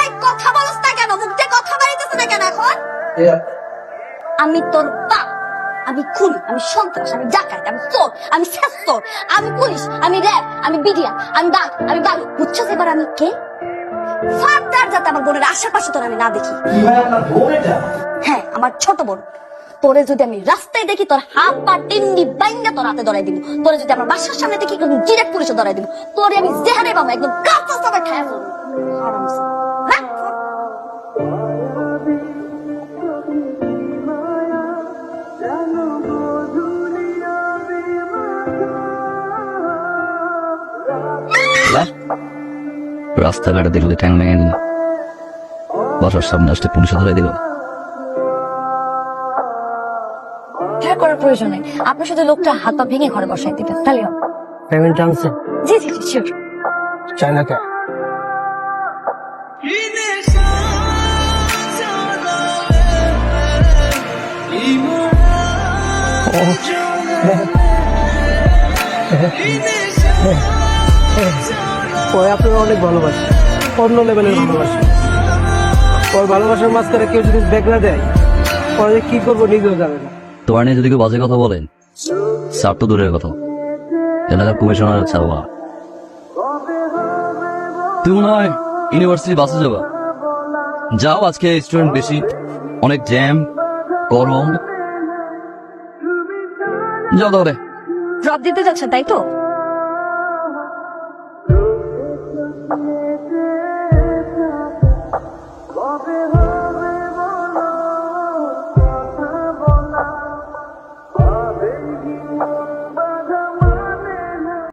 এই কথা বলছ না কেন? মুখ দিয়ে কথা বাইরেতেছে না কেন এখন? আমি তোর বাপ, আমি খুনি, আমি সন্ত্রাস, আমি ডাকাত, আমি চোর, আমি শেষচোর, আমি পুলিশ, আমি র্যাব, আমি বিডিআর, আমি বাঘ, আমি বাঘ। বুঝছস এবার আমি কে? ফার্দার যাতে আমার বোনের আশেপাশে তোর আমি না দেখি। হ্যাঁ, আমার ছোট বোন। তোরে যদি আমি রাস্তায় দেখি তোর হাত পা টিন্ডি বাইঙ্গা তোর হাতে ধরাই দিব। তোরে যদি আমার বাসার সামনে দেখি একদম ডিরেক্ট পুলিশে ধরাই দিব। তোরে আমি জেহারে বাবা একদম কাঁচা সবাই খায়া ফেলবো। হারামজাদা। হ্যাঁ? রাস্তাঘাটে দেখলে ট্যাং ভেঙে দিল, বাসার সামনে আসতে পুলিশে ধরাই দিল। খেয়াল করার প্রয়োজন নেই, আপনি শুধু লোকটা হাত পা ভেঙে ঘরে বসাই দিবেন, তাহলে হবে। পেমেন্ট আনছে জি জি জি শিওর। চায়নাকে ওই আপনারা অনেক ভালোবাসে, অন্য লেভেলের ভালোবাসে। ওর ভালোবাসার মাঝখানে কেউ যদি ব্যাগ না দেয়, পরে কি করবো নিজেও জানে না। তোমার নিয়ে যদি কেউ বাজে কথা বলেন, স্যার তো দূরের কথা, এলাকার কমিশনার ছাড়বা। তুমি মনে হয় ইউনিভার্সিটি বাসে যাবা। যাও, আজকে স্টুডেন্ট বেশি, অনেক জ্যাম, গরম। যাও তাহলে। ড্রপ দিতে যাচ্ছেন তাই তো?